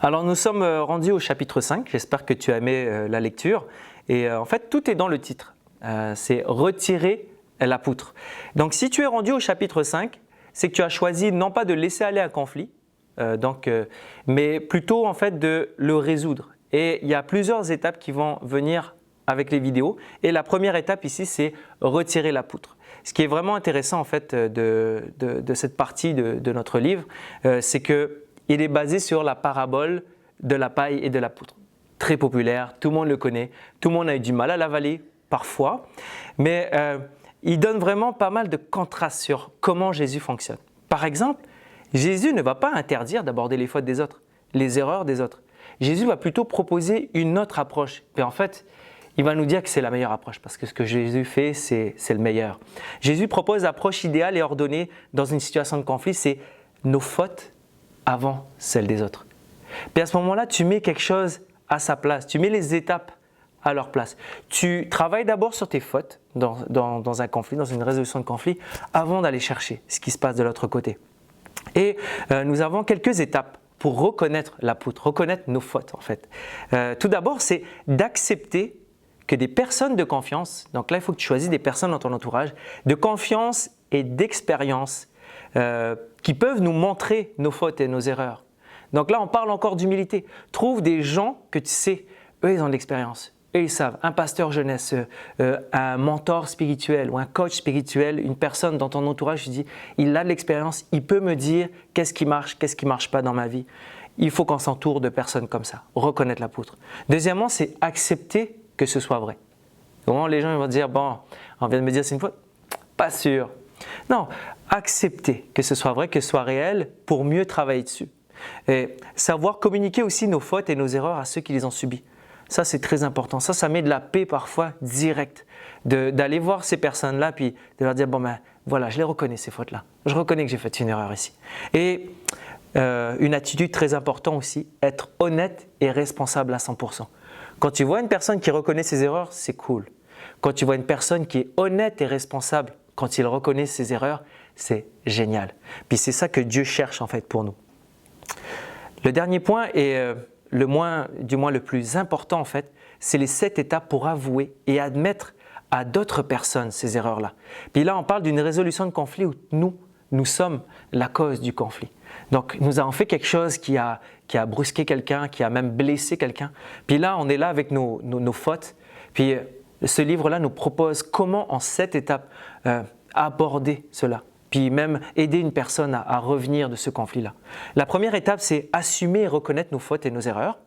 Alors nous sommes rendus au chapitre 5, j'espère que tu as aimé la lecture. Et en fait, tout est dans le titre, c'est « Retirer la poutre ». Donc si tu es rendu au chapitre 5, c'est que tu as choisi non pas de laisser aller un conflit, mais plutôt en fait de le résoudre. Et il y a plusieurs étapes qui vont venir avec les vidéos. Et la première étape ici, c'est retirer la poutre. Ce qui est vraiment intéressant en fait de cette partie de notre livre, c'est qu'il est basé sur la parabole de la paille et de la poutre. Très populaire, tout le monde le connaît, tout le monde a eu du mal à l'avaler parfois, mais il donne vraiment pas mal de contrastes sur comment Jésus fonctionne. Par exemple, Jésus ne va pas interdire d'aborder les fautes des autres, les erreurs des autres. Jésus va plutôt proposer une autre approche. Et en fait, il va nous dire que c'est la meilleure approche parce que ce que Jésus fait, c'est le meilleur. Jésus propose l'approche idéale et ordonnée dans une situation de conflit, c'est nos fautes avant celles des autres. Puis à ce moment-là, tu mets quelque chose à sa place, tu mets les étapes à leur place. Tu travailles d'abord sur tes fautes dans un conflit, dans une résolution de conflit, avant d'aller chercher ce qui se passe de l'autre côté. Et nous avons quelques étapes pour reconnaître la poutre, reconnaître nos fautes en fait. Tout d'abord, c'est d'accepter que des personnes de confiance, donc là il faut que tu choisisses des personnes dans ton entourage, de confiance et d'expérience qui peuvent nous montrer nos fautes et nos erreurs. Donc là on parle encore d'humilité. Trouve des gens que tu sais, eux ils ont de l'expérience. Eux, ils savent, un pasteur jeunesse, un mentor spirituel ou un coach spirituel, une personne dans ton entourage, tu dis, il a de l'expérience, il peut me dire qu'est-ce qui marche pas dans ma vie. Il faut qu'on s'entoure de personnes comme ça, reconnaître la poutre. Deuxièmement, c'est accepter que ce soit vrai. Au moment où les gens vont dire, bon, on vient de me dire c'est une faute, pas sûr. Non, accepter que ce soit vrai, que ce soit réel pour mieux travailler dessus. Et savoir communiquer aussi nos fautes et nos erreurs à ceux qui les ont subies. Ça, c'est très important. Ça met de la paix parfois directe. D'aller voir ces personnes-là puis de leur dire, bon ben voilà, je les reconnais ces fautes-là. Je reconnais que j'ai fait une erreur ici. Et une attitude très importante aussi, être honnête et responsable à 100%. Quand tu vois une personne qui reconnaît ses erreurs, c'est cool. Quand tu vois une personne qui est honnête et responsable, quand il reconnaît ses erreurs, c'est génial. Puis c'est ça que Dieu cherche en fait pour nous. Le dernier point est le plus important en fait, c'est les 7 étapes pour avouer et admettre à d'autres personnes ces erreurs-là. Puis là, on parle d'une résolution de conflit où nous sommes la cause du conflit. Donc, nous avons fait quelque chose qui a brusqué quelqu'un, qui a même blessé quelqu'un. Puis là, on est là avec nos fautes. Puis ce livre-là nous propose comment en 7 étapes aborder cela. Puis même aider une personne à revenir de ce conflit-là. La première étape, c'est assumer et reconnaître nos fautes et nos erreurs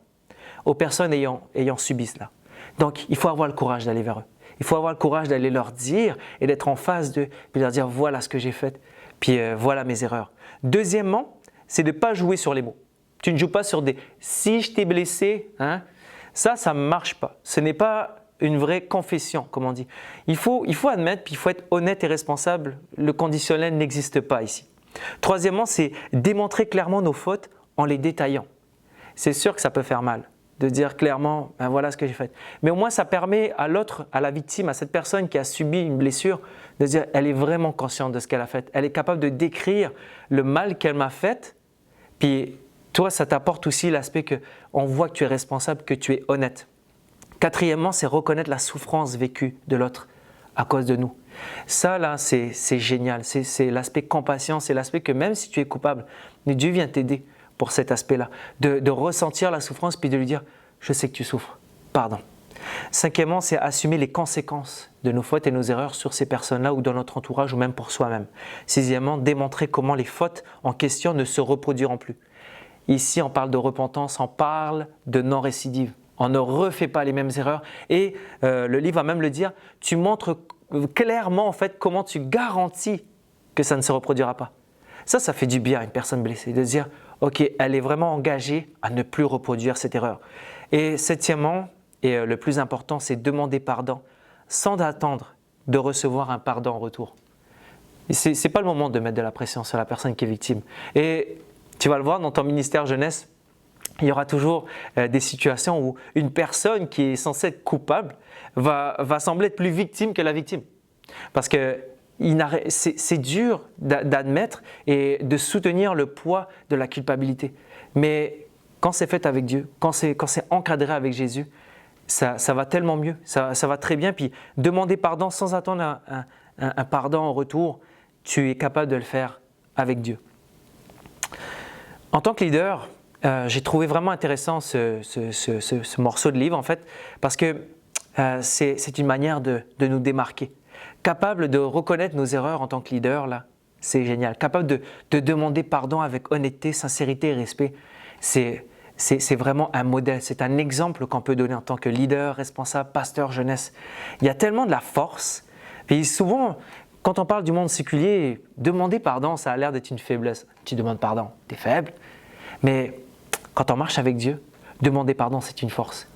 aux personnes ayant subi cela. Donc, il faut avoir le courage d'aller vers eux. Il faut avoir le courage d'aller leur dire et d'être en face d'eux, puis leur dire voilà ce que j'ai fait, puis voilà mes erreurs. Deuxièmement, c'est de ne pas jouer sur les mots. Tu ne joues pas sur des « si je t'ai blessé hein, », ça ne marche pas. Ce n'est pas une vraie confession, comme on dit. Il faut admettre, puis il faut être honnête et responsable. Le conditionnel n'existe pas ici. Troisièmement, c'est démontrer clairement nos fautes en les détaillant. C'est sûr que ça peut faire mal de dire clairement ben voilà ce que j'ai fait. Mais au moins ça permet à l'autre, à la victime, à cette personne qui a subi une blessure, de dire elle est vraiment consciente de ce qu'elle a fait. Elle est capable de décrire le mal qu'elle m'a fait. Puis toi, ça t'apporte aussi l'aspect qu'on voit que tu es responsable, que tu es honnête. Quatrièmement, c'est reconnaître la souffrance vécue de l'autre à cause de nous. Ça, là, c'est génial. C'est l'aspect compassion, c'est l'aspect que même si tu es coupable, Dieu vient t'aider pour cet aspect-là. De ressentir la souffrance puis de lui dire « je sais que tu souffres, pardon ». Cinquièmement, c'est assumer les conséquences de nos fautes et nos erreurs sur ces personnes-là ou dans notre entourage ou même pour soi-même. Sixièmement, démontrer comment les fautes en question ne se reproduiront plus. Ici, on parle de repentance, on parle de non-récidive. On ne refait pas les mêmes erreurs et le livre va même le dire, tu montres clairement en fait comment tu garantis que ça ne se reproduira pas. Ça fait du bien à une personne blessée de se dire ok, elle est vraiment engagée à ne plus reproduire cette erreur. Et septièmement, et le plus important, c'est demander pardon sans attendre de recevoir un pardon en retour. Ce n'est pas le moment de mettre de la pression sur la personne qui est victime. Et tu vas le voir dans ton ministère jeunesse, il y aura toujours des situations où une personne qui est censée être coupable va sembler être plus victime que la victime. Parce que c'est dur d'admettre et de soutenir le poids de la culpabilité. Mais quand c'est fait avec Dieu, quand c'est encadré avec Jésus, ça va tellement mieux, ça va très bien. Puis demander pardon sans attendre un pardon en retour, tu es capable de le faire avec Dieu. En tant que leader, j'ai trouvé vraiment intéressant ce morceau de livre en fait, parce que c'est une manière de nous démarquer. Capable de reconnaître nos erreurs en tant que leader, là, c'est génial. Capable de demander pardon avec honnêteté, sincérité et respect, c'est vraiment un modèle, c'est un exemple qu'on peut donner en tant que leader, responsable, pasteur, jeunesse. Il y a tellement de la force. Et souvent, quand on parle du monde séculier, demander pardon, ça a l'air d'être une faiblesse. Tu demandes pardon, tu es faible. Mais quand on marche avec Dieu, demander pardon, c'est une force.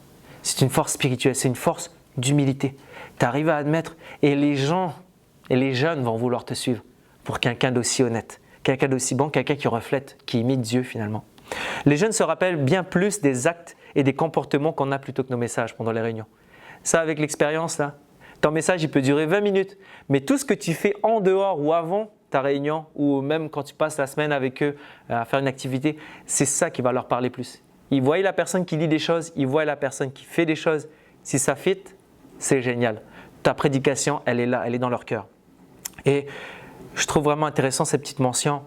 C'est une force spirituelle, c'est une force d'humilité. Tu arrives à admettre et les gens et les jeunes vont vouloir te suivre pour quelqu'un d'aussi honnête, quelqu'un d'aussi bon, quelqu'un qui reflète, qui imite Dieu finalement. Les jeunes se rappellent bien plus des actes et des comportements qu'on a plutôt que nos messages pendant les réunions. Ça, avec l'expérience, là, ton message, il peut durer 20 minutes, mais tout ce que tu fais en dehors ou avant ta réunion, ou même quand tu passes la semaine avec eux à faire une activité, c'est ça qui va leur parler plus. Ils voient la personne qui lit des choses, ils voient la personne qui fait des choses. Si ça fit, c'est génial. Ta prédication, elle est là, elle est dans leur cœur. Et je trouve vraiment intéressant cette petite mention.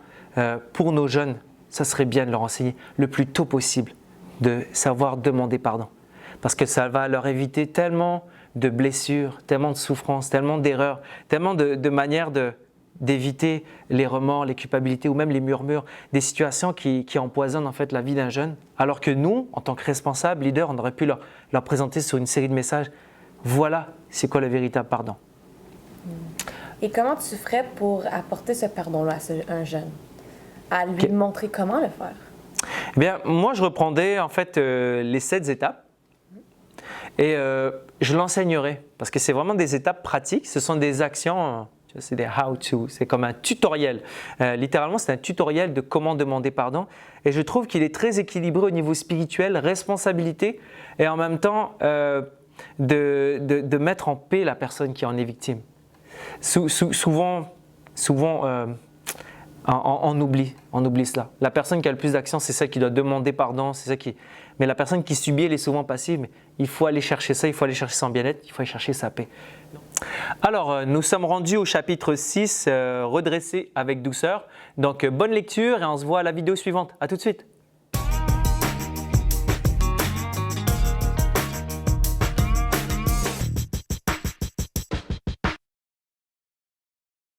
Pour nos jeunes, ça serait bien de leur enseigner le plus tôt possible de savoir demander pardon. Parce que ça va leur éviter tellement de blessures, tellement de souffrances, tellement d'erreurs, tellement de manières d'éviter les remords, les culpabilités ou même les murmures, des situations qui empoisonnent en fait la vie d'un jeune. Alors que nous, en tant que responsables, leaders, on aurait pu leur présenter sur une série de messages. Voilà, c'est quoi le véritable pardon. Et comment tu ferais pour apporter ce pardon-là à un jeune? À lui montrer comment le faire? Eh bien, moi, je reprendrais en fait les 7 étapes et je l'enseignerai parce que c'est vraiment des étapes pratiques. Ce sont des actions, c'est des how-to, c'est comme un tutoriel. Littéralement, c'est un tutoriel de comment demander pardon et je trouve qu'il est très équilibré au niveau spirituel, responsabilité et en même temps de mettre en paix la personne qui en est victime. Souvent, on oublie cela. La personne qui a le plus d'action, c'est celle qui doit demander pardon, mais la personne qui subit, elle est souvent passive. Mais il faut aller chercher ça, il faut aller chercher son bien-être, il faut aller chercher sa paix. Alors, nous sommes rendus au chapitre 6, redresser avec douceur. Donc, bonne lecture et on se voit à la vidéo suivante. À tout de suite.